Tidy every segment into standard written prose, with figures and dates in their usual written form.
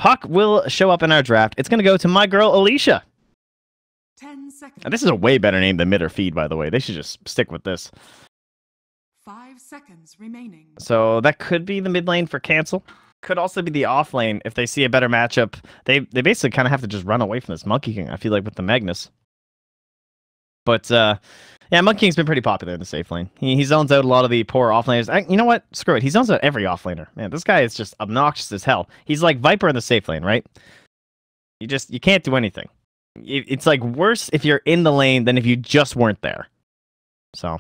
puck will show up in our draft. It's going to go to my girl, Alicia. 10 seconds. And this is a way better name than Mid or Feed, by the way. They should just stick with this. 5 seconds remaining. So that could be the mid lane for cancel. Could also be the off lane if they see a better matchup. They basically kind of have to just run away from this Monkey King, I feel like, with the Magnus. But, yeah, Monkey King's been pretty popular in the safe lane. He zones out a lot of the poor offlaners. You know what? Screw it. He zones out every offlaner. Man, this guy is just obnoxious as hell. He's like Viper in the safe lane, right? You can't do anything. It's like worse if you're in the lane than if you just weren't there. So,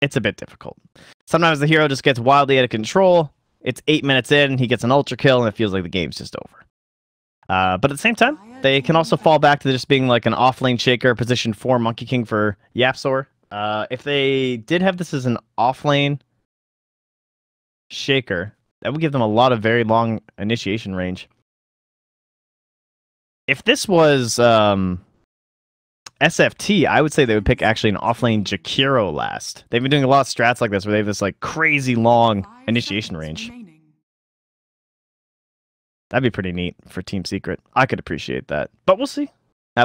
it's a bit difficult. Sometimes the hero just gets wildly out of control. It's 8 minutes in, he gets an ultra kill, and it feels like the game's just over. But at the same time, they can also fall back to just being like an off-lane shaker, position 4 Monkey King for YapzOr. If they did have this as an off-lane shaker, that would give them a lot of very long initiation range. If this was SFT, I would say they would pick actually an off-lane Jakiro last. They've been doing a lot of strats like this, where they have this like crazy long initiation range. That'd be pretty neat for Team Secret. I could appreciate that, but we'll see.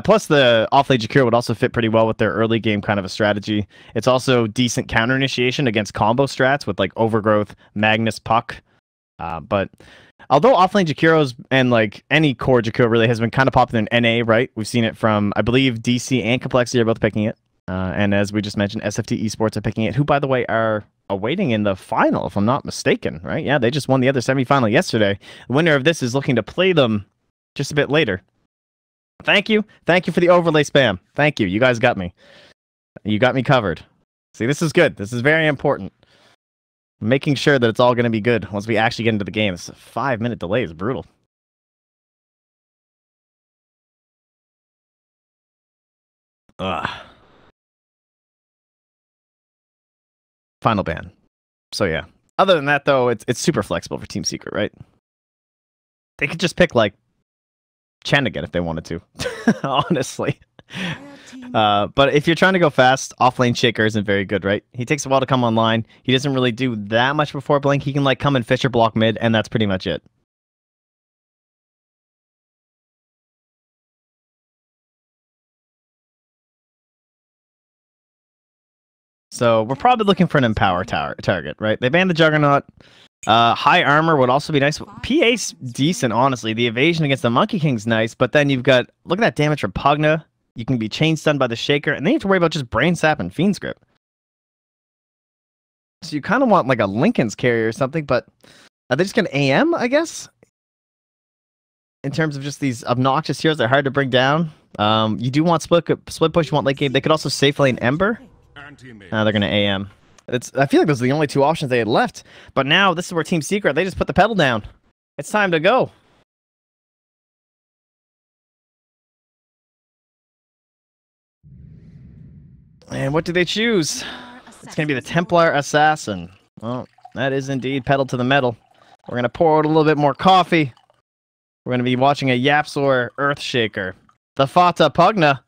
Plus, the off-lane Jakiro would also fit pretty well with their early game kind of a strategy. It's also decent counter initiation against combo strats with like Overgrowth, Magnus, Puck. But although off-lane Jakiros and like any core Jakiro really has been kind of popular in NA, right? We've seen it from, I believe, DC and Complexity are both picking it. And as we just mentioned, SFT Esports are picking it, who, by the way, are awaiting in the final, if I'm not mistaken, right? Yeah, they just won the other semifinal yesterday. The winner of this is looking to play them just a bit later. Thank you. Thank you for the overlay spam. Thank you. You guys got me. You got me covered. See, this is good. This is very important. Making sure that it's all going to be good once we actually get into the game. This 5-minute delay is brutal. Ugh. Final ban. So yeah. Other than that, though, it's super flexible for Team Secret, right? They could just pick like Chen again if they wanted to. Honestly. But if you're trying to go fast, offlane Shaker isn't very good, right? He takes a while to come online. He doesn't really do that much before Blink. He can like come and Fisher block mid, and that's pretty much it. So we're probably looking for an Empower target, right? They banned the Juggernaut. High armor would also be nice. PA's decent, honestly. The evasion against the Monkey King's nice, but then you've got, look at that damage from Pugna. You can be chain stunned by the Shaker, and then you have to worry about just Brain Sap and Fiend's Grip. So you kind of want like a Lincoln's carry or something, but are they just going to AM, I guess? In terms of just these obnoxious heroes that are hard to bring down. You do want split push, you want late game. They could also safe lane Ember. They're going to AM. I feel like those are the only two options they had left. But now, this is where Team Secret, they just put the pedal down. It's time to go. And what do they choose? It's going to be the Templar Assassin. Well, that is indeed pedal to the metal. We're going to pour out a little bit more coffee. We're going to be watching a YapzOr Earthshaker. The FATA Pugna.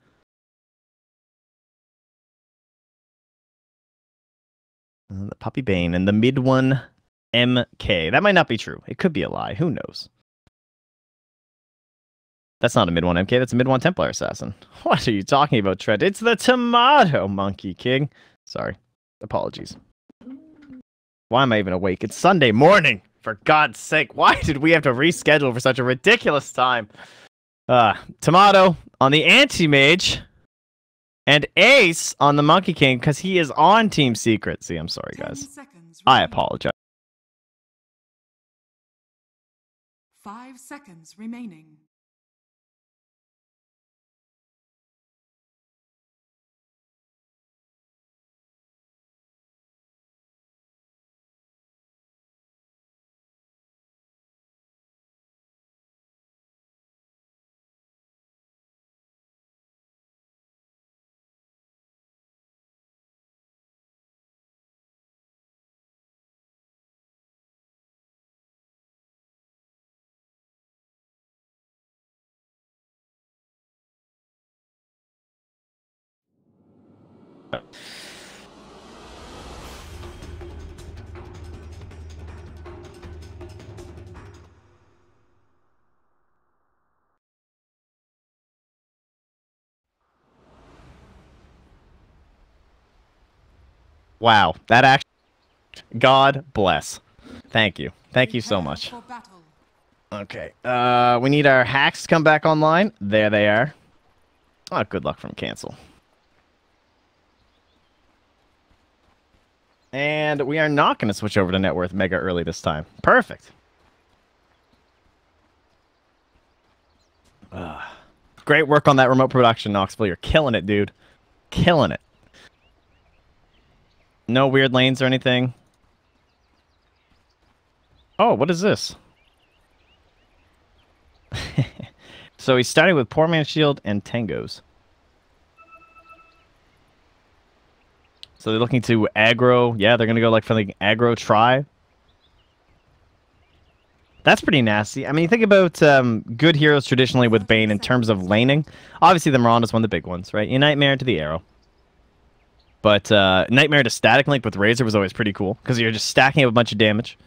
The Puppey Bane and the mid one MK. That might not be true. It could be a lie. Who knows? That's not a mid one MK. That's a mid one Templar Assassin. What are you talking about, Trent? It's the Tomato Monkey King. Sorry. Apologies. Why am I even awake? It's Sunday morning. For God's sake. Why did we have to reschedule for such a ridiculous time? Tomato on the Anti-Mage. And Ace on the Monkey King, because he is on Team Secret. See, I'm sorry, guys. I apologize. 5 seconds remaining. Wow, that actually... God bless. Thank you. Thank you so much. For battle. Okay, we need our hacks to come back online. There they are. Oh, good luck from cancel. And we are not going to switch over to net worth mega early this time. Perfect. Great work on that remote production, Knoxville. You're killing it, dude. Killing it. No weird lanes or anything. Oh, what is this? So he's starting with Poor Man's Shield and Tangos. So they're looking to aggro. Yeah, they're going to go like for the aggro try. That's pretty nasty. I mean, you think about good heroes traditionally with Bane in terms of laning. Obviously, the Miranda's one of the big ones, right? You Nightmare to the Arrow. But Nightmare to Static Link with Razor was always pretty cool because you're just stacking up a bunch of damage.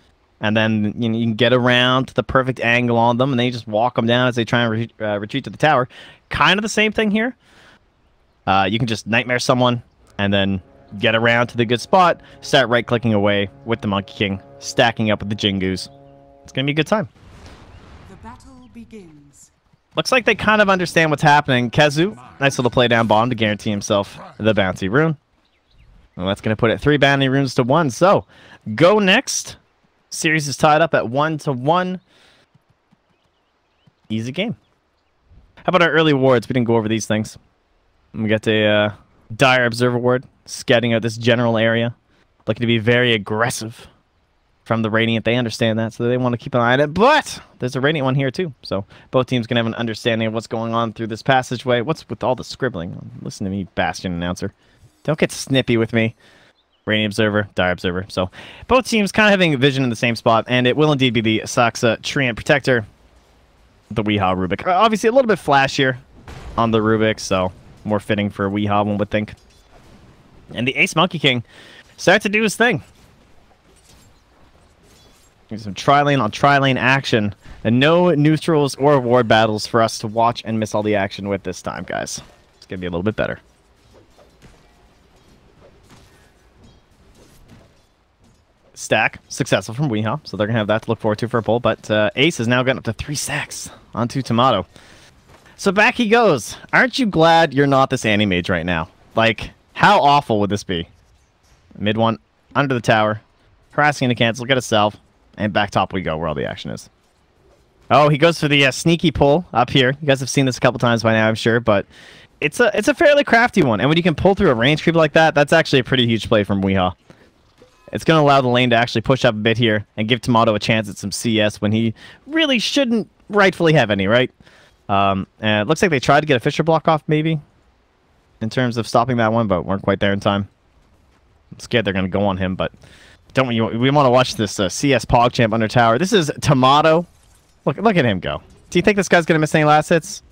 And then you can get around to the perfect angle on them, and then you just walk them down as they try and retreat to the tower. Kind of the same thing here. You can just Nightmare someone, and then get around to the good spot, start right-clicking away with the Monkey King, stacking up with the Jingoos. It's going to be a good time. The battle begins. Looks like they kind of understand what's happening. Kezu, nice little play down bottom to guarantee himself the bounty rune. And that's going to put it 3 bounty runes to 1. So, go next. Series is tied up at 1-1. Easy game. How about our early awards? We didn't go over these things. We got a Dire Observer award, scouting out this general area. Looking to be very aggressive from the Radiant. They understand that, so they want to keep an eye on it. But there's a Radiant one here, too. So both teams can have an understanding of what's going on through this passageway. What's with all the scribbling? Listen to me, Bastion announcer. Don't get snippy with me. Radiant Observer, Dire Observer. So both teams kind of having vision in the same spot, and it will indeed be the Saxa Treant Protector, the Weehaw Rubik. Obviously a little bit flashier on the Rubik, so more fitting for Weehaw, one would think. And the Ace Monkey King starts to do his thing. There's some tri-lane on tri-lane action, and no neutrals or ward battles for us to watch and miss all the action with this time, guys. It's going to be a little bit better. Stack successful from Weehaw, so they're gonna have that to look forward to for a pull. But Ace has now gotten up to 3 stacks onto Tomato. So back he goes. Aren't you glad you're not this anti-mage right now? Like, how awful would this be? Mid one, under the tower, harassing to cancel, get a salve, and back top we go where all the action is. Oh, he goes for the sneaky pull up here. You guys have seen this a couple times by now, I'm sure, but it's a fairly crafty one. And when you can pull through a range creep like that, that's actually a pretty huge play from Weehaw. It's going to allow the lane to actually push up a bit here and give Tomato a chance at some CS when he really shouldn't rightfully have any, right? And it looks like they tried to get a Fisher block off, maybe, in terms of stopping that one, but weren't quite there in time. I'm scared they're going to go on him, but we want to watch this CS PogChamp under tower. This is Tomato. Look at him go. Do you think this guy's going to miss any last hits?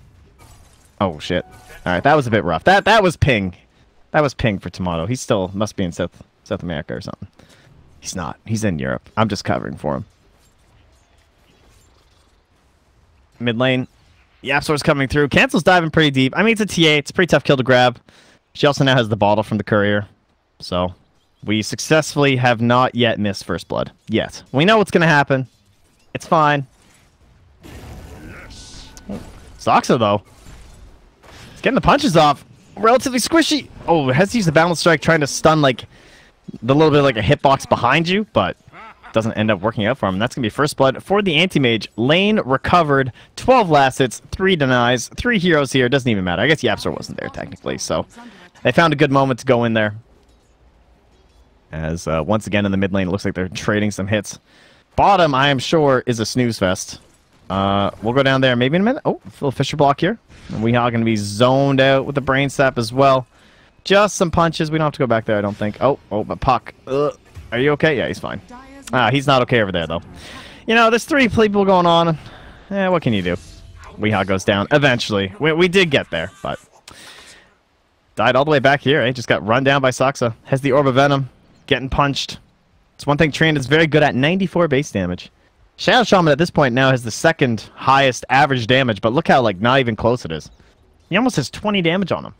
Oh, shit. All right, that was a bit rough. That was ping. That was ping for Tomato. He still must be in South America or something. He's not. He's in Europe. I'm just covering for him. Mid lane. YapzOr's coming through. Cancel's diving pretty deep. I mean, it's a TA. It's a pretty tough kill to grab. She also now has the bottle from the courier. So, we successfully have not yet missed first blood. Yet. We know what's going to happen. It's fine. Saxa, though. It's getting the punches off. Relatively squishy. Oh, has to use the balance strike trying to stun, like, the little bit like a hitbox behind you, but doesn't end up working out for him. That's going to be first blood for the anti-mage. Lane recovered, 12 last hits, 3 denies, 3 heroes here. Doesn't even matter. I guess YapzOr wasn't there technically, so they found a good moment to go in there. As once again in the mid lane, it looks like they're trading some hits. Bottom, I am sure, is a snooze fest. We'll go down there maybe in a minute. Oh, little Fisher block here. And Weehaw going to be zoned out with the brain sap as well. Just some punches. We don't have to go back there, I don't think. Oh, but Puck. Are you okay? Yeah, he's fine. He's not okay over there, though. You know, there's 3 people going on. What can you do? Weehaw goes down. Eventually. We did get there, but died all the way back here, eh? Just got run down by Saxa. Has the Orb of Venom. Getting punched. It's one thing Treant is very good at. 94 base damage. Shadow Shaman at this point now has the 2nd highest average damage, but look how, like, not even close it is. He almost has 20 damage on him.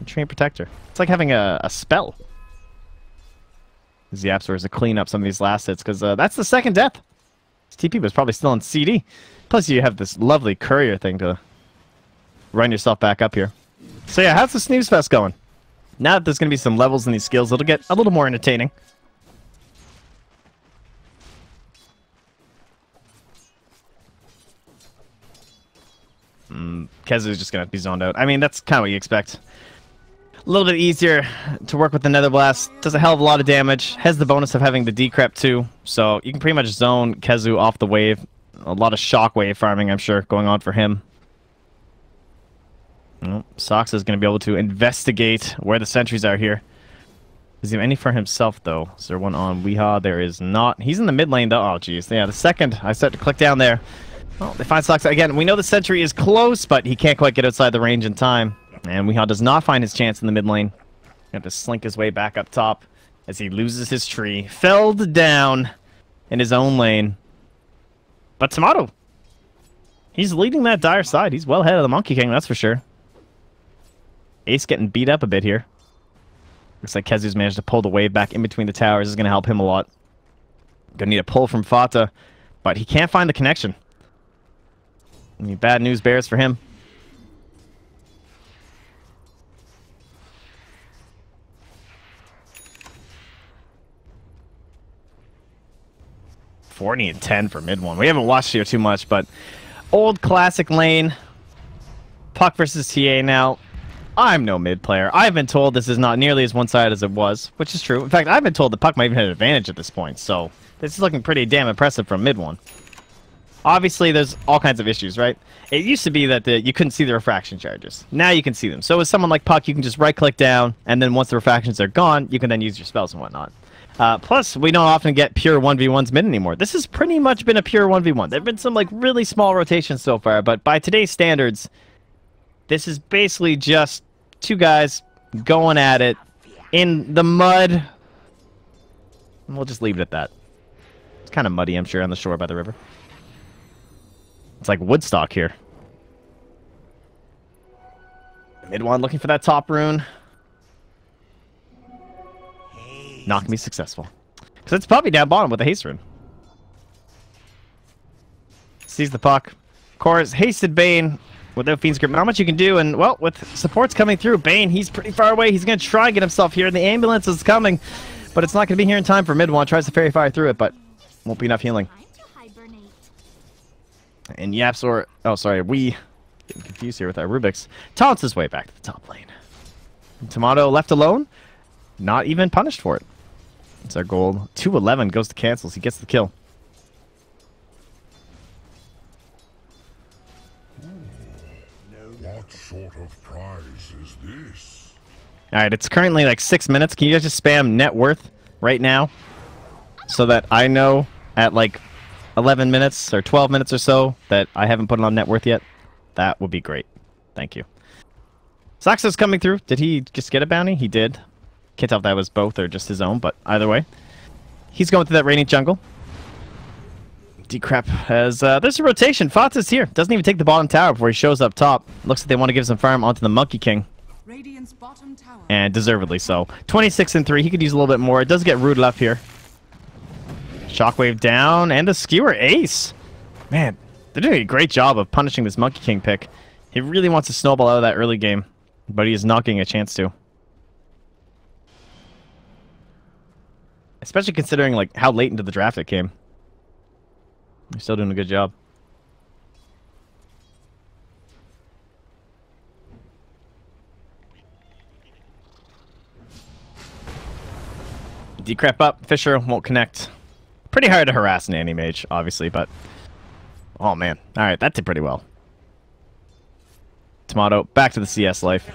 Treant Protector. It's like having a spell. YapzOr is to clean up some of these last hits, because that's the second death. His TP was probably still in CD. Plus, you have this lovely courier thing to run yourself back up here. So yeah, how's the snooze fest going? Now that there's going to be some levels in these skills, it'll get a little more entertaining. Kezu's just going to be zoned out. I mean, that's kind of what you expect. A little bit easier to work with the Nether Blast. Does a hell of a lot of damage. Has the bonus of having the decrep too. So you can pretty much zone Kezu off the wave. A lot of shockwave farming, I'm sure, going on for him. Sox is going to be able to investigate where the sentries are here. Is there any for himself, though? Is there one on Weehaw? There is not. He's in the mid lane, though. Oh, jeez. Yeah, the second I start to click down there. Well, they find Sox again. We know the sentry is close, but he can't quite get outside the range in time. And Weehaw does not find his chance in the mid lane. Have to slink his way back up top as he loses his tree. Felled down in his own lane. But Tomato, he's leading that dire side. He's well ahead of the Monkey King, that's for sure. Ace getting beat up a bit here. Looks like Kezu's managed to pull the wave back in between the towers. This is going to help him a lot. Gonna need a pull from FATA, but he can't find the connection. Any bad news bears for him. And 10 for mid one. We haven't watched here too much, but old classic lane. Puck versus TA now. I'm no mid player. I've been told this is not nearly as one-sided as it was, which is true. In fact, I've been told the Puck might even have an advantage at this point, so this is looking pretty damn impressive from mid one. Obviously, there's all kinds of issues, right? It used to be that you couldn't see the refraction charges. Now you can see them. So with someone like Puck, you can just right-click down, and then once the refractions are gone, you can then use your spells and whatnot. Plus, we don't often get pure 1v1s mid anymore. This has pretty much been a pure 1v1. There have been some like really small rotations so far, but by today's standards, this is basically just two guys going at it in the mud. And we'll just leave it at that. It's kind of muddy, I'm sure, on the shore by the river. It's like Woodstock here. Mid one looking for that top rune. Not gonna be successful. Because it's Puppey down bottom with a haste rune. Sees the puck. Of course, hasted Bane without Fiend's Grip. Not much you can do, and well, with supports coming through, Bane, he's pretty far away. He's gonna try and get himself here. The ambulance is coming, but it's not gonna be here in time for mid one. Tries to fairy fire through it, but won't be enough healing. And YapzOr, oh sorry, we getting confused here with our Rubik's. Taunts his way back to the top lane. And Tomato left alone, not even punished for it. It's our goal. 211 goes to cancels. He gets the kill. What sort of prize is this? Alright, it's currently like 6 minutes. Can you guys just spam net worth right now? So that I know at like 11 minutes or 12 minutes or so that I haven't put it on net worth yet. That would be great. Thank you. Saxo's coming through. Did he just get a bounty? He did. Can't tell if that was both or just his own, but either way. He's going through that Radiant jungle. Decrep has... there's a rotation. FATA's here. Doesn't even take the bottom tower before he shows up top. Looks like they want to give some farm onto the Monkey King. Radiant's bottom tower. And deservedly so. 26 and 3. He could use a little bit more. It does get rooted up here. Shockwave down. And the skewer ace. Man, they're doing a great job of punishing this Monkey King pick. He really wants to snowball out of that early game. But he is not getting a chance to. Especially considering like how late into the draft it came. You're still doing a good job. Decrep up. Fisher won't connect. Pretty hard to harass an anti-mage, obviously, but... Oh, man. Alright, that did pretty well. Tomato, back to the CS life.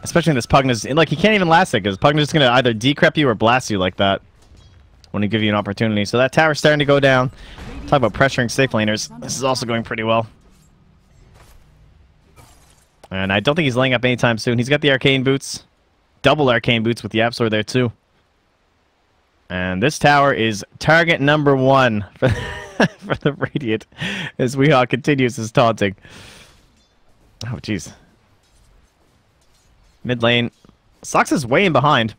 Especially in this Pugna's... Like, he can't even last it, because Pugna's just going to either decrep you or blast you like that. When he give you an opportunity. So that tower's starting to go down. Talk about pressuring safe laners. This is also going pretty well. And I don't think he's laying up anytime soon. He's got the arcane boots. Double arcane boots with YapzOr there, too. And this tower is target number 1 for, for the Radiant as Weehaw continues his taunting. Oh, jeez. Mid lane. Sox is way in behind.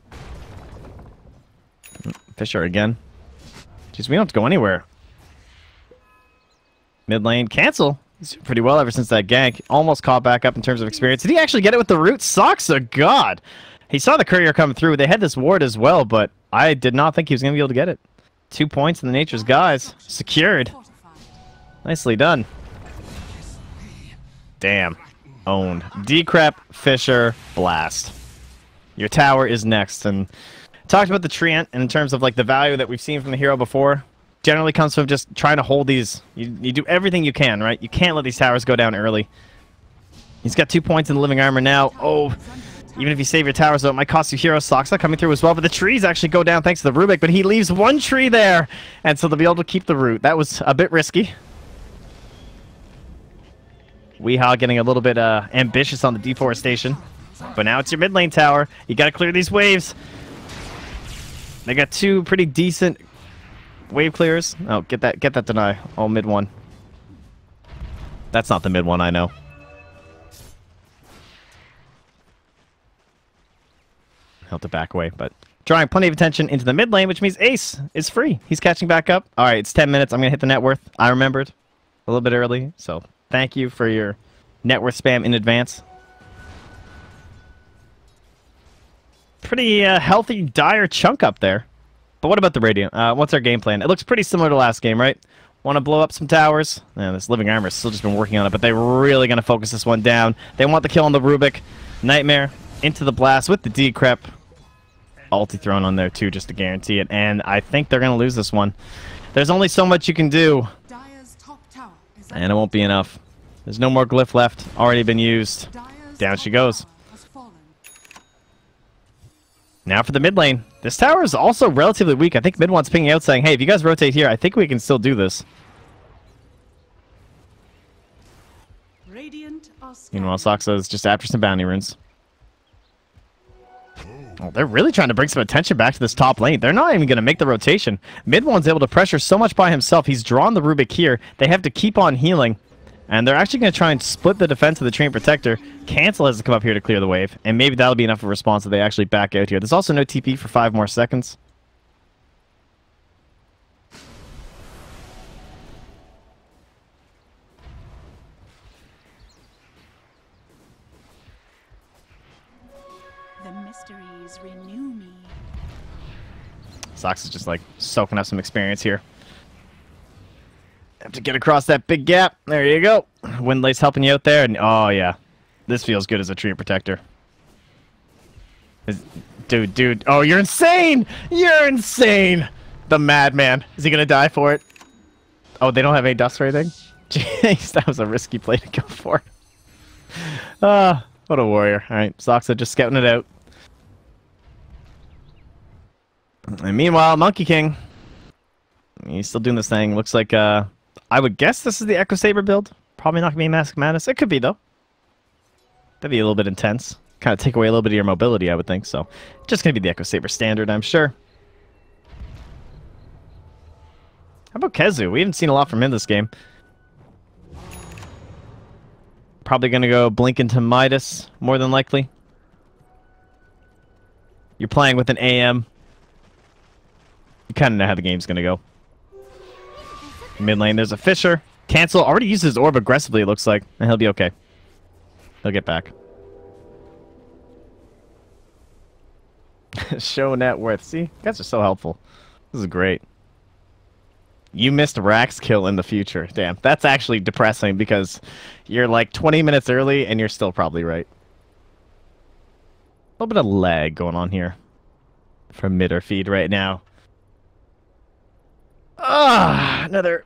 Fisher again. Jeez, we don't have to go anywhere. Mid lane, cancel. He's doing pretty well ever since that gank. Almost caught back up in terms of experience. Did he actually get it with the root? Soxa, God. He saw the courier come through. They had this ward as well, but I did not think he was going to be able to get it. 2 points in the Nature's Guise. Secured. Nicely done. Damn. Owned. Decrep, Fisher, Blast. Your tower is next. And talked about the Treant in terms of like the value that we've seen from the hero before. Generally comes from just trying to hold these. You do everything you can, right? You can't let these towers go down early. He's got 2 points in the living armor now. Oh, even if you save your towers, though, it might cost you hero. Soxa coming through as well, but the trees actually go down thanks to the Rubik, but he leaves one tree there, and so they'll be able to keep the root. That was a bit risky. Weehaw getting a little bit ambitious on the deforestation, but now it's your mid lane tower. You got to clear these waves. They got 2 pretty decent wave clears. Oh, get that deny. Oh, mid one. That's not the mid one, I know. Helped to back away, but drawing plenty of attention into the mid lane, which means Ace is free. He's catching back up. All right, it's 10 minutes. I'm going to hit the net worth. I remembered a little bit early, so thank you for your net worth spam in advance. Pretty healthy, dire chunk up there. But what about the Radiant? What's our game plan? It looks pretty similar to last game, right? Want to blow up some towers? Yeah, this living armor has still just been working on it, but they're really going to focus this one down. They want the kill on the Rubik. Nightmare into the blast with the Decrep. Ulti thrown on there too, just to guarantee it. And I think they're going to lose this one. There's only so much you can do. And it won't be enough. There's no more glyph left. Already been used. Down she goes. Now for the mid lane. This tower is also relatively weak. I think mid one's pinging out saying, hey, if you guys rotate here, I think we can still do this. Meanwhile, Soxa is just after some bounty runes. Oh, they're really trying to bring some attention back to this top lane. They're not even going to make the rotation. Mid one's able to pressure so much by himself. He's drawn the Rubik here. They have to keep on healing. And they're actually going to try and split the defense of the Train Protector. Cancel has to come up here to clear the wave. And maybe that'll be enough of a response that they actually back out here. There's also no TP for 5 more seconds. The mysteries renew me. Sox is just like soaking up some experience here. Have to get across that big gap. There you go. Windlay's helping you out there. And oh, yeah. This feels good as a tree protector. Dude. Oh, you're insane! You're insane! The madman. Is he going to die for it? Oh, they don't have any dust or anything? Jeez, that was a risky play to go for. What a warrior. All right, Soxa just scouting it out. And meanwhile, Monkey King. He's still doing this thing. Looks like, I would guess this is the Echo Saber build. Probably not going to be Mask Madness. It could be, though. That'd be a little bit intense. Kind of take away a little bit of your mobility, I would think. So, just going to be the Echo Saber standard, I'm sure. How about Kezu? We haven't seen a lot from him this game. Probably going to go Blink into Midas, more than likely. You're playing with an AM. You kind of know how the game's going to go. Mid lane, there's a Fisher. Cancel already uses his orb aggressively, it looks like. And he'll be okay. He'll get back. Show net worth. See? You guys are so helpful. This is great. You missed Rack's kill in the future. Damn, that's actually depressing because you're like 20 minutes early and you're still probably right. A little bit of lag going on here from mid or feed right now. Another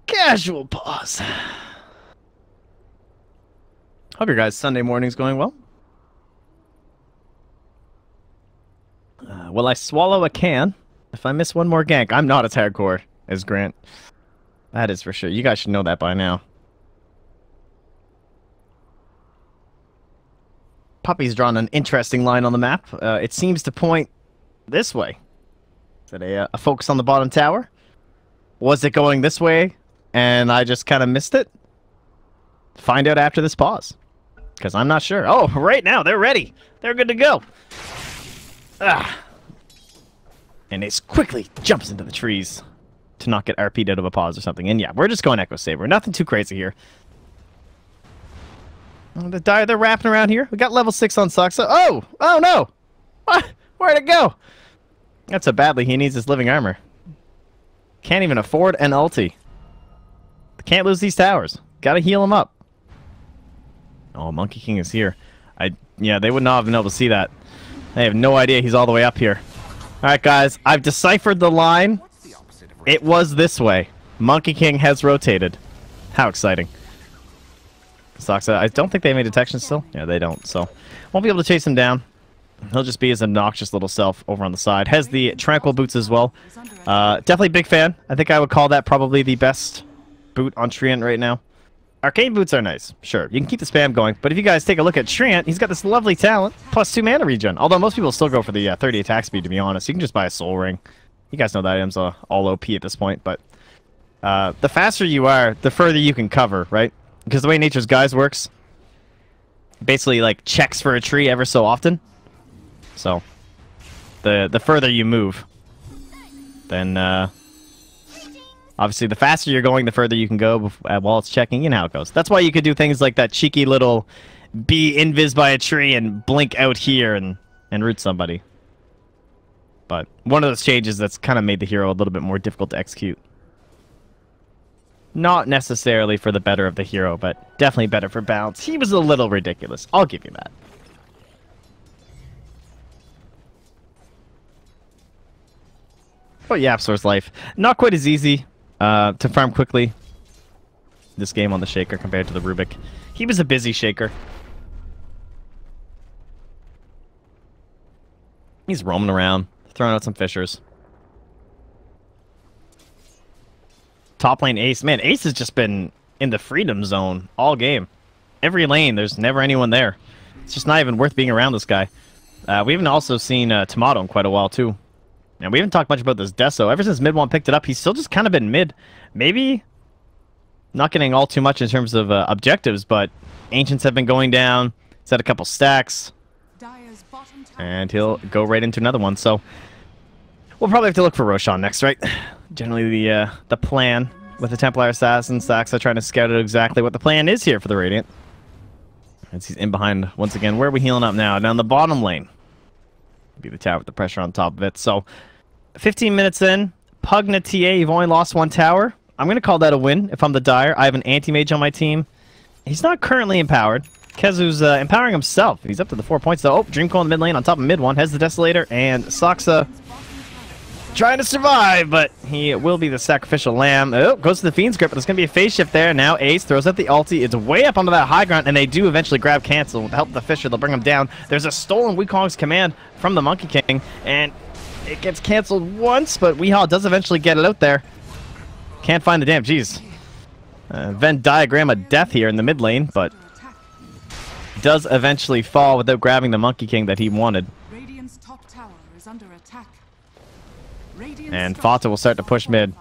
casual pause. Hope your guys' Sunday morning's going well. Will I swallow a can if I miss one more gank? I'm not as hardcore as Grant. That is for sure. You guys should know that by now. Puppey's drawn an interesting line on the map. It seems to point this way. Is it a focus on the bottom tower? Was it going this way and I just kind of missed it? Find out after this pause. Because I'm not sure. Oh, right now, they're ready. They're good to go. And Ace quickly jumps into the trees to not get RP'd out of a pause or something. And yeah, we're just going Echo Saber. Nothing too crazy here. They're wrapping around here. We got level 6 on Saksa. Oh! Oh no! What? Where'd it go? That's so badly he needs his living armor. Can't even afford an ulti. Can't lose these towers. Gotta heal him up. Oh, Monkey King is here. Yeah, they would not have been able to see that. They have no idea he's all the way up here. Alright, guys. I've deciphered the line. It was this way. Monkey King has rotated. How exciting. Saksa, I don't think they made detection still. Yeah, they don't, so won't be able to chase him down. He'll just be his obnoxious little self over on the side. Has the Tranquil boots as well. Definitely big fan. I think I would call that probably the best boot on Treant right now. Arcane boots are nice. Sure, you can keep the spam going, but if you guys take a look at Treant, he's got this lovely talent, plus 2 mana regen. Although most people still go for the 30 attack speed, to be honest. You can just buy a soul ring. You guys know that item's all OP at this point, but the faster you are, the further you can cover, right? Because the way Nature's Guise works, basically like checks for a tree ever so often. So the further you move, then obviously the faster you're going, the further you can go while it's checking. You know how it goes. That's why you could do things like that cheeky little be invis by a tree and blink out here and root somebody. But one of those changes that's kind of made the hero a little bit more difficult to execute. Not necessarily for the better of the hero, but definitely better for balance. He was a little ridiculous. I'll give you that. But YapzOr's life, not quite as easy to farm quickly this game on the Shaker compared to the Rubik. He was a busy Shaker. He's roaming around, throwing out some fishers. Top lane Ace. Man, Ace has just been in the freedom zone all game. Every lane, there's never anyone there. It's just not even worth being around this guy. We haven't also seen Tomato in quite a while, too. And we haven't talked much about this Deso. Ever since mid 1 picked it up, he's still just kind of been mid. Maybe not getting all too much in terms of objectives, but Ancients have been going down. He's had a couple stacks. And he'll go right into another one. So we'll probably have to look for Roshan next, right? Generally the plan with the Templar Assassin. Saksa trying to scout out exactly what the plan is here for the Radiant. As he's in behind once again. Where are we healing up now? Down the bottom lane. Be the tower with the pressure on top of it. So 15 minutes in. Pugna TA, you've only lost 1 tower. I'm going to call that a win if I'm the Dire. I have an anti-mage on my team. He's not currently empowered. Kezu's empowering himself. He's up to the 4 points though. Oh, Dreamcoil in the mid lane on top of mid 1. Has the Desolator, and Saksa trying to survive, but he will be the sacrificial lamb. Oh, goes to the Fiend's Grip, but there's going to be a phase shift there. Now Ace throws out the ulti. It's way up onto that high ground, and they do eventually grab cancel. With the help of the Fisher, they'll bring him down. There's a stolen Wukong's command from the Monkey King, and it gets canceled once, but Weehaw does eventually get it out there. Can't find the damn. Jeez. Venn diagram of death here in the mid lane, but does eventually fall without grabbing the Monkey King that he wanted. Radiant's top tower is under attack. And FATA will start to push mid.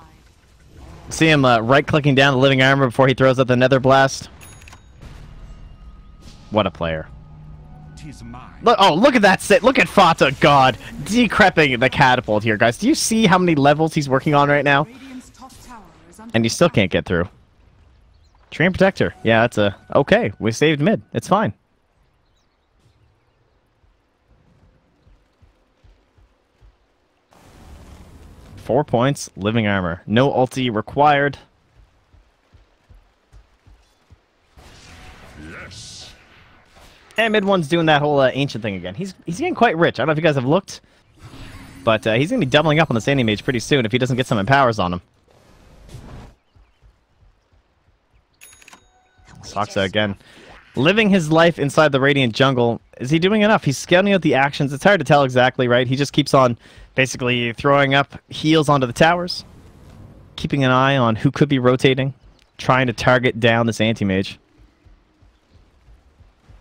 See him right-clicking down the living armor before he throws out the Nether Blast. What a player. Look, oh, look at that sit. Look at FATA, God. Decrepping the catapult here, guys. Do you see how many levels he's working on right now? And you still can't get through. Treant Protector. Yeah, that's a... Okay, we saved mid. It's fine. Four points, living armor. No ulti required. Yes. And mid one's doing that whole ancient thing again. He's getting quite rich. I don't know if you guys have looked, but he's going to be doubling up on the Sandy Mage pretty soon if he doesn't get some empowers on him. Saksa again. Living his life inside the Radiant jungle. Is he doing enough? He's scouting out the actions. It's hard to tell exactly, right? He just keeps on basically throwing up heals onto the towers. Keeping an eye on who could be rotating. Trying to target down this anti-mage.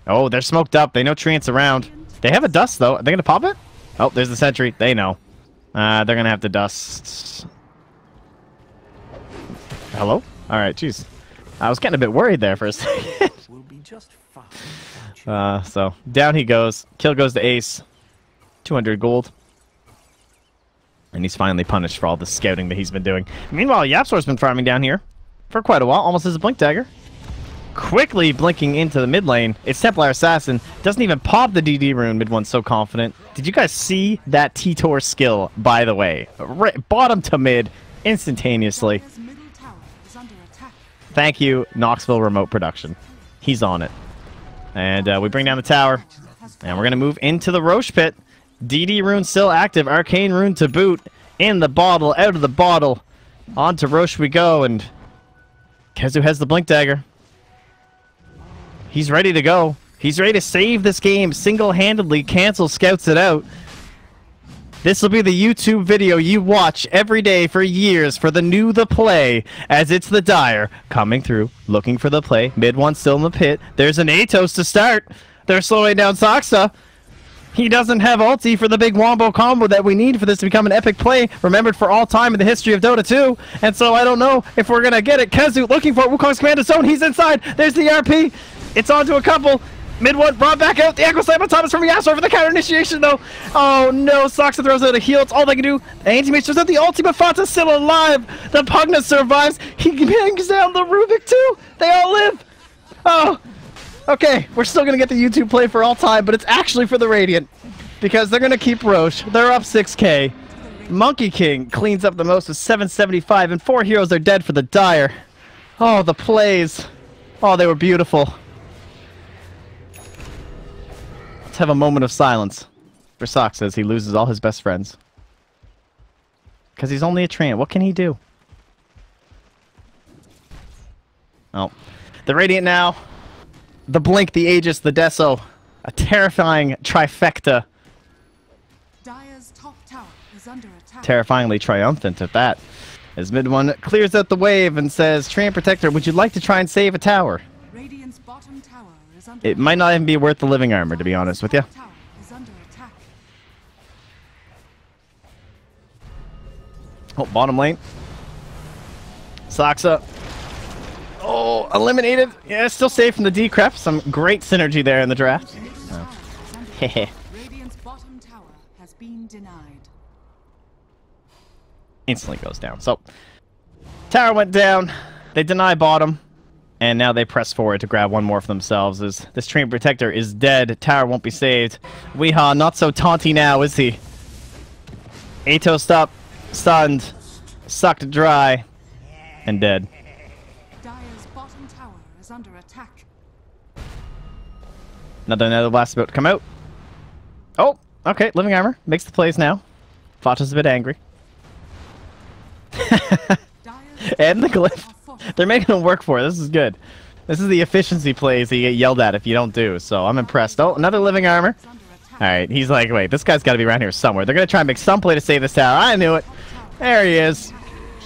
Oh, they're smoked up. They know Treant's around. They have a dust, though. Are they going to pop it? Oh, there's the sentry. They know. They're going to have to dust. Hello? Alright, jeez. I was getting a bit worried there for a second. Will be just fine. So, down he goes. Kill goes to Ace. 200 gold. And he's finally punished for all the scouting that he's been doing. Meanwhile, YapzOr's been farming down here for quite a while, almost as a blink dagger. Quickly blinking into the mid lane. It's Templar Assassin. Doesn't even pop the DD rune. Mid one's so confident. Did you guys see that T-Tor skill, by the way? Bottom to mid, instantaneously. Thank you, Knoxville Remote Production. He's on it. And we bring down the tower. And we're going to move into the Roche pit. DD rune still active. Arcane rune to boot. In the bottle, out of the bottle. On to Roche we go. And Kezu has the blink dagger. He's ready to go. He's ready to save this game single-handedly. Cancel scouts it out. This will be the YouTube video you watch every day for years for the play, as it's the Dire coming through, looking for the play. Mid one still in the pit. There's an Atos to start. They're slowing down Saksa. He doesn't have ulti for the big wombo combo that we need for this to become an epic play, remembered for all time in the history of Dota 2. And so I don't know if we're going to get it. Kezu looking for it. Wukong's command zone. He's inside. There's the RP. It's on to a couple. Mid one brought back out. The Echo Slam on Thomas from YapzOr for the counter initiation, though. Oh no, Saksa throws out a heal. It's all they can do. Anti-Mage throws out the ultimate. Fata's still alive. The Pugna survives. He bangs down the Rubik too. They all live. Oh, okay. We're still going to get the YouTube play for all time, but it's actually for the Radiant. Because they're going to keep Roche. They're up 6k. Monkey King cleans up the most with 775, and 4 heroes are dead for the Dire. Oh, the plays. Oh, they were beautiful. Let's have a moment of silence for Sox as he loses all his best friends. Because he's only a Treant. What can he do? Oh. The Radiant now. The Blink, the Aegis, the Deso. A terrifying trifecta. Dire's top tower is under attack. Terrifyingly triumphant at that. As mid one clears out the wave and says, Treant Protector, would you like to try and save a tower? Radiant's bottom tower is under It might not even be worth the living armor, to be honest with you. Tower is under attack. Oh, bottom lane. Saksa. Oh, eliminated. Yeah, still safe from the decrep. Some great synergy there in the draft. Hehe. Radiant's bottom tower has been denied. Instantly goes down. So, tower went down. They deny bottom. And now they press forward to grab one more for themselves. As this Treant Protector is dead. Tower won't be saved. Weehaw, not so taunty now, is he? Atos up. Stunned. Sucked dry. And dead. Dire's bottom tower is under attack. Another blast about to come out. Oh, okay. Living armor makes the plays now. Fata's a bit angry. And the glyph. They're making them work for it. This is good. This is the efficiency plays that you get yelled at if you don't do. So I'm impressed. Oh, another living armor. All right. He's like, wait, this guy's got to be around here somewhere. They're going to try and make some play to save this tower. I knew it. There he is.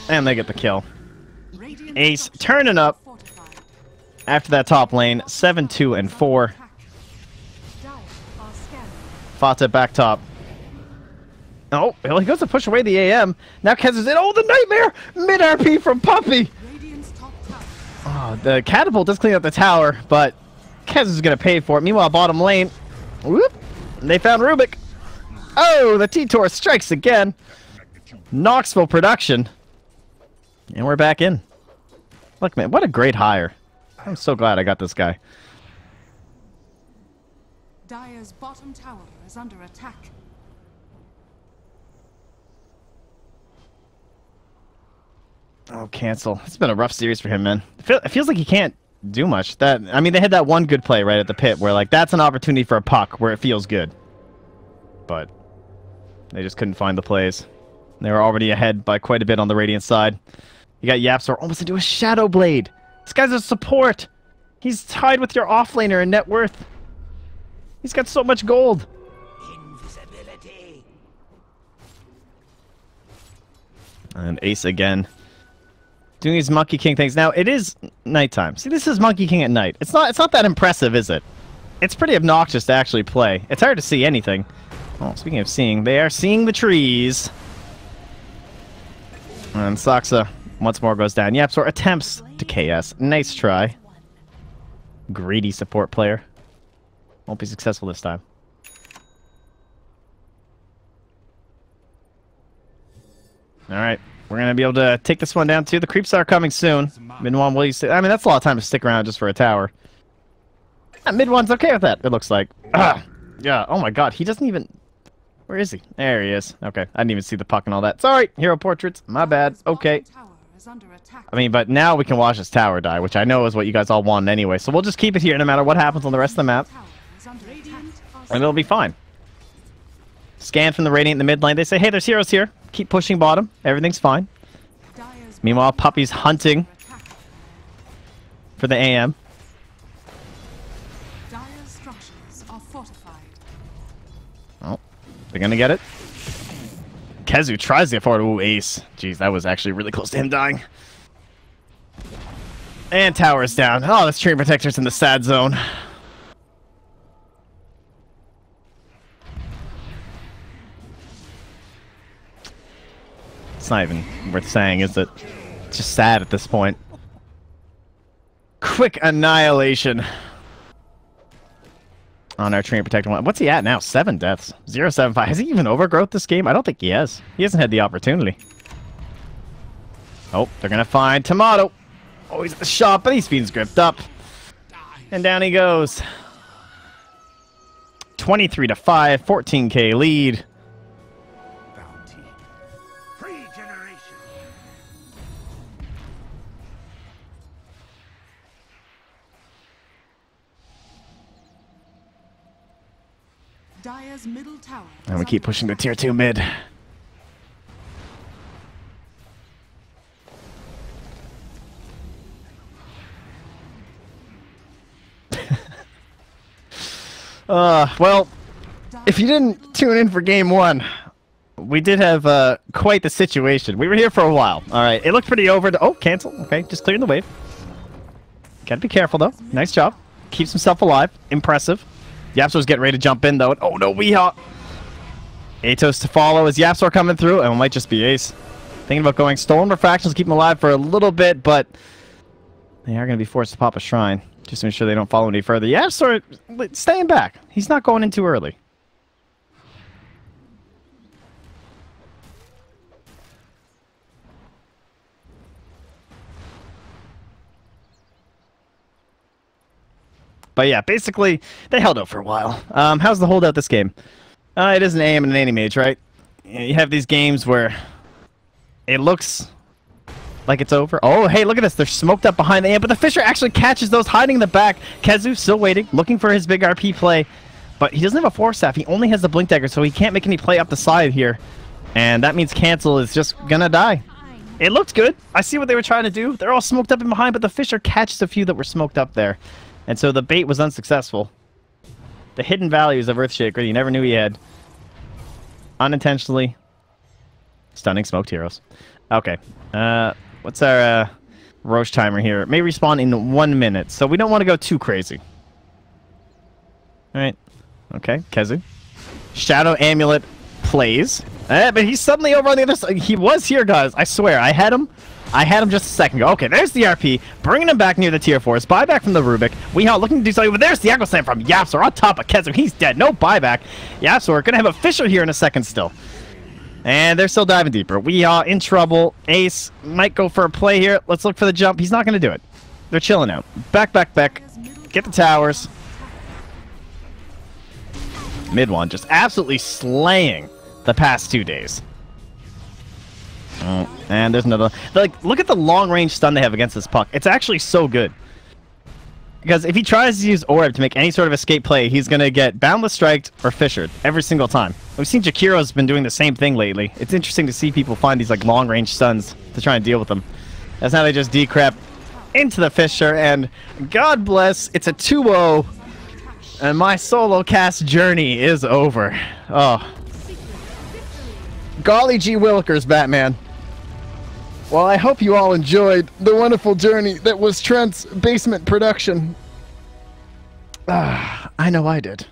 And they get the kill. Ace turning up after that top lane. 7, 2, and 4. Fata back top. Oh, well, he goes to push away the AM. Now Kezu's in. Oh, the Nightmare! Mid-RP from Puppey! Oh, the Catapult does clean up the tower, but Kezu's going to pay for it. Meanwhile, bottom lane. Whoop! They found Rubik. Oh, the T-Tor strikes again. Knoxville production. And we're back in. Look, man, what a great hire. I'm so glad I got this guy. Dire's bottom tower is under attack. Oh, cancel. It's been a rough series for him, man. It feels like he can't do much. I mean, they had that one good play right at the pit where, like, that's an opportunity for a puck where it feels good. But they just couldn't find the plays. They were already ahead by quite a bit on the Radiant side. You got YapzOr almost into a Shadow Blade. This guy's a support. He's tied with your offlaner in net worth. He's got so much gold. Invisibility. And Ace again. Doing these Monkey King things. Now, it is nighttime. See, this is Monkey King at night. It's not that impressive, is it? It's pretty obnoxious to actually play. It's hard to see anything. Oh, speaking of seeing, they are seeing the trees. And Saksa once more goes down. YapzOr attempts to KS. Nice try. Greedy support player. Won't be successful this time. All right. We're going to be able to take this one down, too. The creeps are coming soon. Mid one, will you say? I mean, that's a lot of time to stick around just for a tower. Mid one's okay with that, it looks like. Yeah, oh my god, he doesn't even... Where is he? There he is. Okay, I didn't even see the puck and all that. Sorry, hero portraits. My bad. Okay. I mean, but now we can watch this tower die, which I know is what you guys all wanted anyway. So we'll just keep it here no matter what happens on the rest of the map. And it'll be fine. Scan from the Radiant in the mid lane. They say, hey, there's heroes here. Keep pushing bottom. Everything's fine. Meanwhile, Puppey's hunting for the AM. Oh, they're gonna get it. Kezu tries to get forward. Ooh, ace. Jeez, that was actually really close to him dying. And tower's down. Oh, this Treant Protector's in the sad zone. It's not even worth saying, is it? It's just sad at this point. Quick annihilation on our Treant Protector one. What's he at now? 7 deaths. 075. Has he even overgrowth this game? I don't think he has. He hasn't had the opportunity. Oh, they're going to find Tomato. Oh, he's at the shop, but he's being gripped up. And down he goes. 23-5, 14k lead. Dire's middle tower. And we keep pushing the tier 2 mid. Well, if you didn't tune in for game 1, we did have quite the situation. We were here for a while. All right, it looked pretty over. Oh, cancel. Okay, just clearing the wave. Gotta be careful though. Nice job. Keeps himself alive. Impressive. YapzOr's getting ready to jump in, though. Oh, no, Weehaw. Atos to follow. Is YapzOr coming through? And it might just be Ace. Thinking about going Stolen Refractions, keep him alive for a little bit, but they are going to be forced to pop a Shrine just to ensure they don't follow any further. YapzOr staying back. He's not going in too early. But yeah, basically, they held out for a while. How's the holdout this game? It is an AM and an anti-mage, right? You have these games where it looks like it's over. Oh, hey, look at this. They're smoked up behind the AM, but the Fisher actually catches those hiding in the back. Kezu still waiting, looking for his big RP play. But he doesn't have a Force Staff. He only has the Blink Dagger, so he can't make any play up the side here. And that means Cancel is just gonna die. It looked good. I see what they were trying to do. They're all smoked up in behind, but the Fisher catches a few that were smoked up there. And so the bait was unsuccessful. The hidden values of Earthshaker you never knew he had. Unintentionally stunning smoked heroes. Okay. What's our Roche timer here? It may respawn in 1 minute, so we don't want to go too crazy. Alright. Okay, Kezu. Shadow Amulet plays. But he's suddenly over on the other side. He was here, guys. I swear. I had him just a second ago. Okay, there's the RP. Bringing him back near the tier 4s. Buyback from the Rubik. Weehaw looking to do something, but there's the Echo Slam from YapzOr on top of Kezu. He's dead. No buyback. YapzOr gonna have a Fisher here in a second still. And they're still diving deeper. Weehaw in trouble. Ace might go for a play here. Let's look for the jump. He's not gonna do it. They're chilling out. Back. Get the towers. Mid one just absolutely slaying the past 2 days. Oh, and there's another. Like, look at the long-range stun they have against this puck. It's actually so good. Because if he tries to use Orb to make any sort of escape play, he's going to get Boundless Striked or Fissured every single time. We've seen Jakiro's been doing the same thing lately. It's interesting to see people find these like long-range stuns to try and deal with them. That's how they just decrep into the Fisher, and God bless, it's a 2-0, and my solo cast journey is over. Oh. Golly gee willikers, Batman. Well, I hope you all enjoyed the wonderful journey that was Trent's basement production. I know I did.